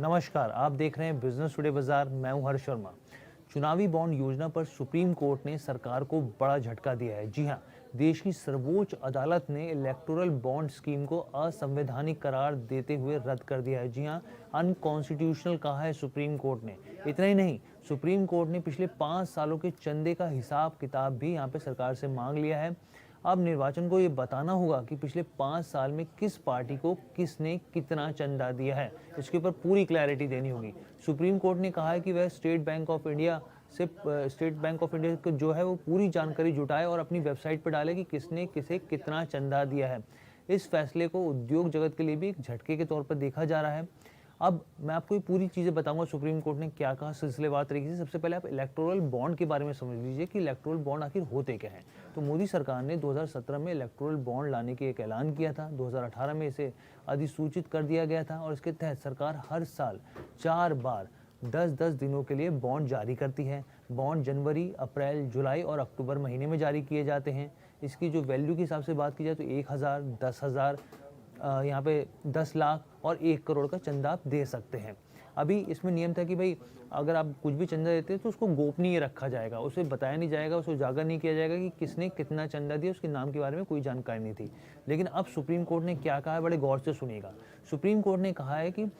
नमस्कार, आप देख रहे हैं बिजनेस टुडे बाजार। मैं हूं हर्ष शर्मा। चुनावी बॉन्ड योजना पर सुप्रीम कोर्ट ने सरकार को बड़ा झटका दिया है। जी हां, देश की सर्वोच्च अदालत ने इलेक्टोरल बॉन्ड स्कीम को असंवैधानिक करार देते हुए रद्द कर दिया है। जी हां, अनकॉन्स्टिट्यूशनल कहा है सुप्रीम कोर्ट ने। इतना ही नहीं, सुप्रीम कोर्ट ने पिछले 5 सालों के चंदे का हिसाब किताब भी यहां पे सरकार से मांग लिया है। अब निर्वाचन को ये बताना होगा कि पिछले 5 साल में किस पार्टी को किसने कितना चंदा दिया है। इसके ऊपर पूरी क्लैरिटी देनी होगी। सुप्रीम कोर्ट ने कहा है कि वह स्टेट बैंक ऑफ इंडिया को जो है वो पूरी जानकारी जुटाए और अपनी वेबसाइट पर डाले कि किसने किसे कितना चंदा दिया है। इस फैसले को उद्योग जगत के लिए भी एक झटके के तौर पर देखा जा रहा है। अब मैं आपको ये पूरी चीज़ें बताऊंगा सुप्रीम कोर्ट ने क्या कहा सिलसिलेवार तरीके से। सबसे पहले आप इलेक्टोरल बॉन्ड के बारे में समझ लीजिए कि इलेक्टोरल बॉन्ड आखिर होते क्या हैं। तो मोदी सरकार ने 2017 में इलेक्टोरल बॉन्ड लाने के एक ऐलान किया था। 2018 में इसे अधिसूचित कर दिया गया था और इसके तहत सरकार हर साल 4 बार 10-10 दिनों के लिए बॉन्ड जारी करती है। बॉन्ड जनवरी, अप्रैल, जुलाई और अक्टूबर महीने में जारी किए जाते हैं। इसकी जो वैल्यू के हिसाब से बात की जाए तो 1000, 10,000, यहाँ पे 10 लाख और 1 करोड़ का चंदा आप दे सकते हैं। अभी इसमें नियम था कि भाई अगर आप कुछ भी चंदा देते हैं तो उसको गोपनीय रखा जाएगा, उसे बताया नहीं जाएगा, उसे उजागर नहीं किया जाएगा कि किसने कितना चंदा दिया, उसके नाम के बारे में कोई जानकारी नहीं थी। लेकिन अब सुप्रीम कोर्ट ने क्या कहा है, बड़े गौर से सुनिएगा। सुप्रीम कोर्ट ने कहा है कि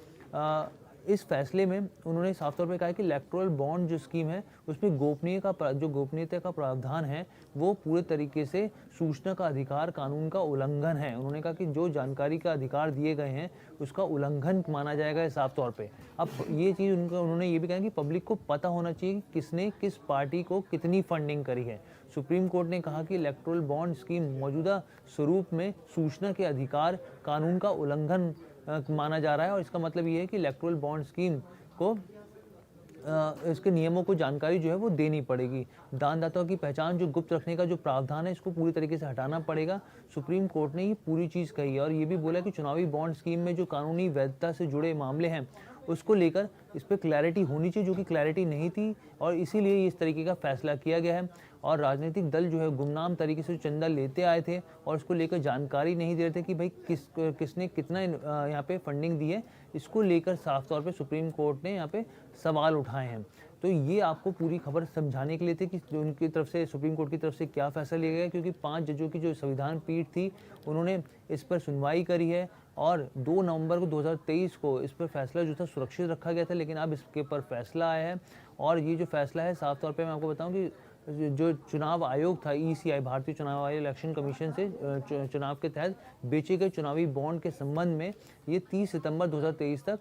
इस फैसले में उन्होंने साफ तौर पे कहा है कि इलेक्टोरल बॉन्ड जो स्कीम है उसमें गोपनीयता का प्रावधान है वो पूरे तरीके से सूचना का अधिकार कानून का उल्लंघन है। उन्होंने कहा कि जो जानकारी का अधिकार दिए गए हैं उसका उल्लंघन माना जाएगा साफ तौर पे। अब ये चीज़ उन्होंने ये भी कहा कि पब्लिक को पता होना चाहिए कि किसने किस पार्टी को कितनी फंडिंग करी है। सुप्रीम कोर्ट ने कहा कि इलेक्टोरल बॉन्ड स्कीम मौजूदा स्वरूप में सूचना के अधिकार कानून का उल्लंघन माना जा रहा है और इसका मतलब ये है कि इलेक्टोरल बॉन्ड स्कीम को इसके नियमों को जानकारी जो है वो देनी पड़ेगी। दानदाताओं की पहचान जो गुप्त रखने का जो प्रावधान है इसको पूरी तरीके से हटाना पड़ेगा। सुप्रीम कोर्ट ने ये पूरी चीज़ कही है और ये भी बोला कि चुनावी बॉन्ड स्कीम में जो कानूनी वैधता से जुड़े मामले हैं उसको लेकर इस पर क्लैरिटी होनी चाहिए, जो कि क्लैरिटी नहीं थी और इसीलिए इस तरीके का फैसला किया गया है। और राजनीतिक दल जो है गुमनाम तरीके से चंदा लेते आए थे और उसको लेकर जानकारी नहीं दे रहे थे कि भाई किसने कितना यहाँ पे फंडिंग दी है। इसको लेकर साफ तौर पे सुप्रीम कोर्ट ने यहाँ पे सवाल उठाए हैं। तो ये आपको पूरी खबर समझाने के लिए थे कि उनकी तरफ से सुप्रीम कोर्ट की तरफ से क्या फैसला लिया गया, क्योंकि 5 जजों की जो संविधान पीठ थी उन्होंने इस पर सुनवाई करी है और 2 नवंबर को 2023 को इस पर फैसला जो था सुरक्षित रखा गया था। लेकिन अब इसके ऊपर फैसला आया है और ये जो फैसला है साफ तौर पे मैं आपको बताऊं कि जो चुनाव आयोग था ECI, भारतीय चुनाव आयोग इलेक्शन कमीशन से चुनाव के तहत बेचे गए चुनावी बॉन्ड के संबंध में ये 30 सितंबर 2023 तक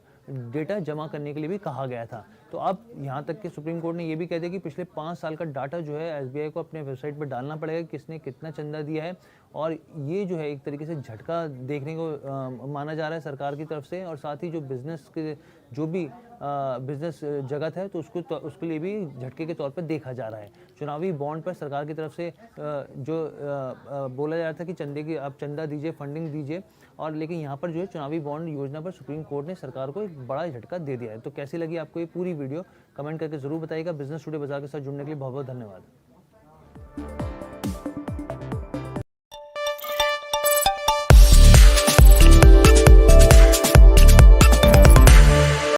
डेटा जमा करने के लिए भी कहा गया था। तो अब यहाँ तक कि सुप्रीम कोर्ट ने ये भी कह दिया कि पिछले 5 साल का डाटा जो है SBI को अपने वेबसाइट पर डालना पड़ेगा कि किसने कितना चंदा दिया है। और ये जो है एक तरीके से झटका देखने को माना जा रहा है सरकार की तरफ से और साथ ही जो बिजनेस के जो भी बिजनेस जगत है तो उसके लिए भी झटके के तौर पर देखा जा रहा है। चुनावी बॉन्ड पर सरकार की तरफ से जो बोला जा रहा था कि चंदे की आप चंदा दीजिए, फंडिंग दीजिए, और लेकिन यहाँ पर जो है चुनावी बॉन्ड योजना पर सुप्रीम कोर्ट ने सरकार को एक बड़ा झटका दे दिया है। तो कैसी लगी आपको ये पूरी वीडियो, कमेंट करके जरूर बताइएगा। बिजनेस टुडे बाजार के साथ जुड़ने के लिए बहुत बहुत धन्यवाद।